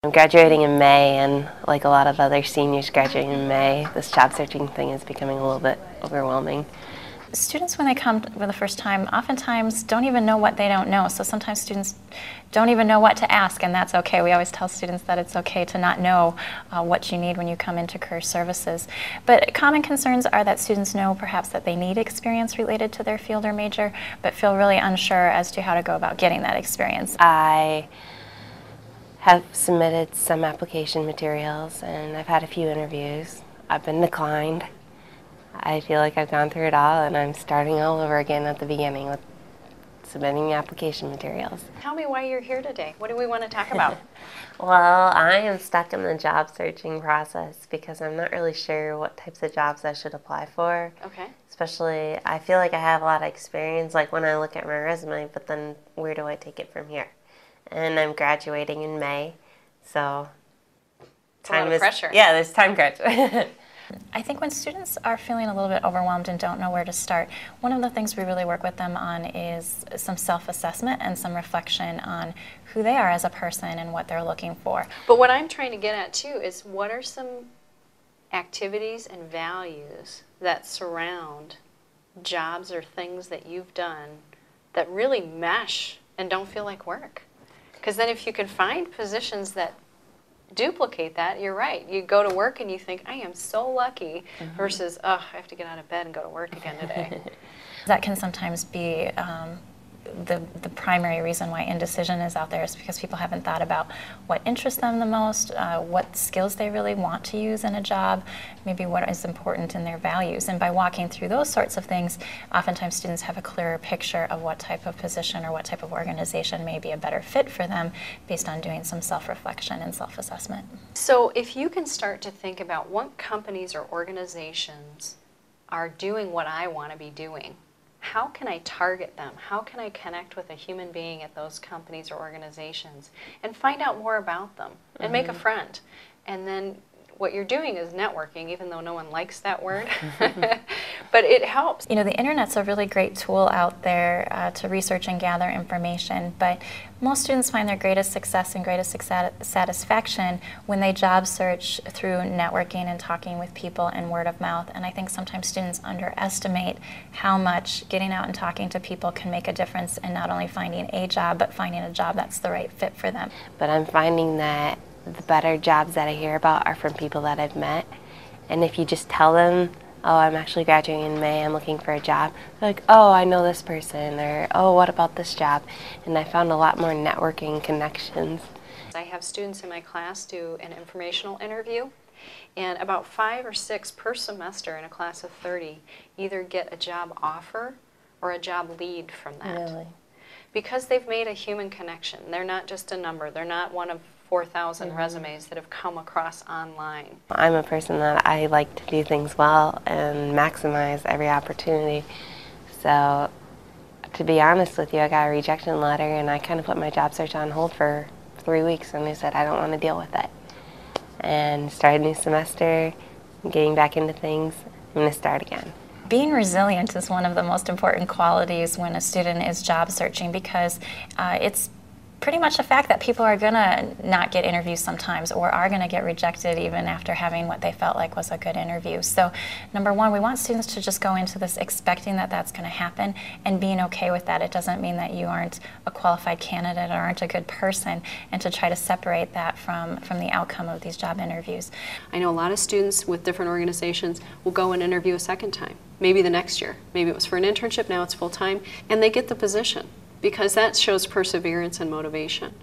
I'm graduating in May, and like a lot of other seniors graduating in May, this job searching thing is becoming a little bit overwhelming. Students, when they come for the first time, oftentimes don't even know what they don't know. So sometimes students don't even know what to ask, and that's okay. We always tell students that it's okay to not know what you need when you come into career services. But common concerns are that students know perhaps that they need experience related to their field or major, but feel really unsure as to how to go about getting that experience. I have submitted some application materials, and I've had a few interviews. I've been declined. I feel like I've gone through it all, and I'm starting all over again at the beginning with submitting application materials. Tell me why you're here today. What do we want to talk about? Well, I am stuck in the job searching process because I'm not really sure what types of jobs I should apply for. Okay. Especially, I feel like I have a lot of experience, like when I look at my resume, but then where do I take it from here? And I'm graduating in May, so time is pressure. Yeah, there's time crunch. I think when students are feeling a little bit overwhelmed and don't know where to start, one of the things we really work with them on is some self-assessment and some reflection on who they are as a person and what they're looking for. But what I'm trying to get at too is what are some activities and values that surround jobs or things that you've done that really mesh and don't feel like work? Because then if you can find positions that duplicate that, you're right. You go to work and you think, I am so lucky, versus, oh, I have to get out of bed and go to work again today. That can sometimes be the primary reason why indecision is out there, is because people haven't thought about what interests them the most, what skills they really want to use in a job, maybe what is important in their values. And by walking through those sorts of things, oftentimes students have a clearer picture of what type of position or what type of organization may be a better fit for them based on doing some self-reflection and self-assessment. So if you can start to think about what companies or organizations are doing what I want to be doing, how can I target them? How can I connect with a human being at those companies or organizations and find out more about them and make a friend? And then what you're doing is networking, even though no one likes that word, but it helps. You know, the internet's a really great tool out there to research and gather information, but most students find their greatest success and greatest satisfaction when they job search through networking and talking with people and word of mouth. And I think sometimes students underestimate how much getting out and talking to people can make a difference in not only finding a job, but finding a job that's the right fit for them. But I'm finding that the better jobs that I hear about are from people that I've met. And if you just tell them, oh, I'm actually graduating in May, I'm looking for a job, they're like, oh, I know this person, or oh, what about this job? And I found a lot more networking connections. I have students in my class do an informational interview, and about 5 or 6 per semester in a class of 30 either get a job offer or a job lead from that. Really? Because they've made a human connection. They're not just a number. They're not one of 4,000 resumes that have come across online. I'm a person that I like to do things well and maximize every opportunity. So to be honest with you, I got a rejection letter, and I kind of put my job search on hold for 3 weeks, and I said I don't want to deal with it. And started a new semester, getting back into things. I'm going to start again. Being resilient is one of the most important qualities when a student is job searching, because it's pretty much a fact that people are going to not get interviews sometimes, or are going to get rejected even after having what they felt like was a good interview. So number one, we want students to just go into this expecting that that's going to happen and being okay with that. It doesn't mean that you aren't a qualified candidate or aren't a good person, and to try to separate that from the outcome of these job interviews. I know a lot of students with different organizations will go and interview a second time, maybe the next year. Maybe it was for an internship, now it's full-time, and they get the position, because that shows perseverance and motivation.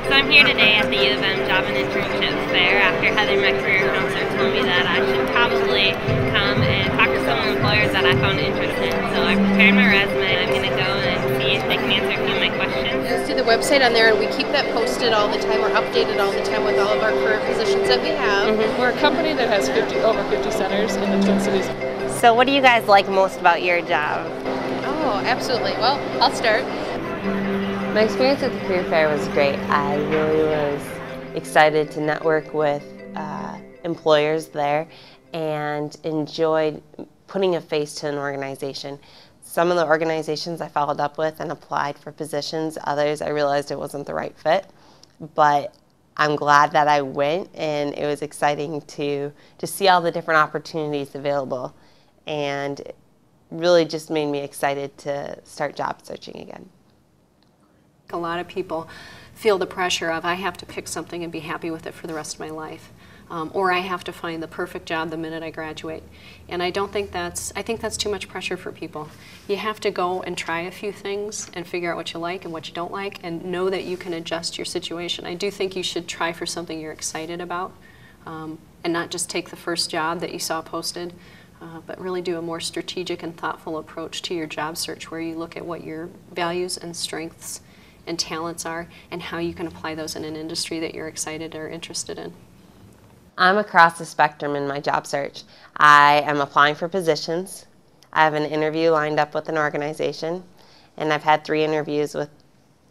So I'm here today at the U of M Job and Internships Fair after Heather, my career counselor, told me that I should probably come and talk to some employers that I found interested. So I prepared my resume. I'm going to go and see if they can answer a few of my questions. Just do the website on there, and we keep that posted all the time. We're updated all the time with all of our current positions that we have. We're a company that has over 50 centers in the Twin Cities. So what do you guys like most about your job? Oh, absolutely. Well, I'll start. My experience at the career fair was great. I really was excited to network with employers there, and enjoyed putting a face to an organization. Some of the organizations I followed up with and applied for positions, others I realized it wasn't the right fit, but I'm glad that I went, and it was exciting to see all the different opportunities available, and it really just made me excited to start job searching again. A lot of people feel the pressure of, I have to pick something and be happy with it for the rest of my life. Or I have to find the perfect job the minute I graduate. And I think that's too much pressure for people. You have to go and try a few things and figure out what you like and what you don't like, and know that you can adjust your situation. I do think you should try for something you're excited about, and not just take the first job that you saw posted, but really do a more strategic and thoughtful approach to your job search, where you look at what your values and strengths and talents are and how you can apply those in an industry that you're excited or interested in. I'm across the spectrum in my job search. I am applying for positions. I have an interview lined up with an organization, and I've had 3 interviews with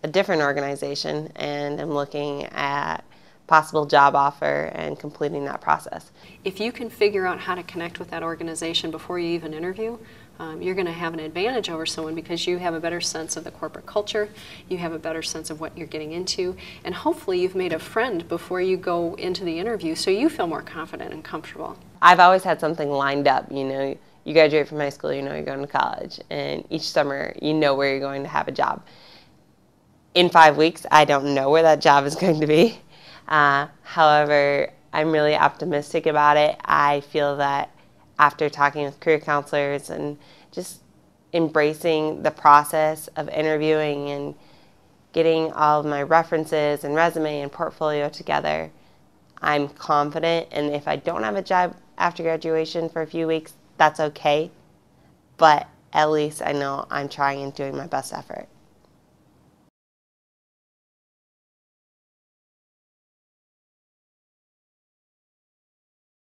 a different organization, and I'm looking at possible job offer and completing that process. If you can figure out how to connect with that organization before you even interview, you're going to have an advantage over someone, because you have a better sense of the corporate culture, you have a better sense of what you're getting into, and hopefully you've made a friend before you go into the interview, so you feel more confident and comfortable. I've always had something lined up. You know, you graduate from high school, you know you're going to college, and each summer you know where you're going to have a job. In 5 weeks, I don't know where that job is going to be. However, I'm really optimistic about it. I feel that after talking with career counselors and just embracing the process of interviewing and getting all of my references and resume and portfolio together, I'm confident. And if I don't have a job after graduation for a few weeks, that's okay. But at least I know I'm trying and doing my best effort.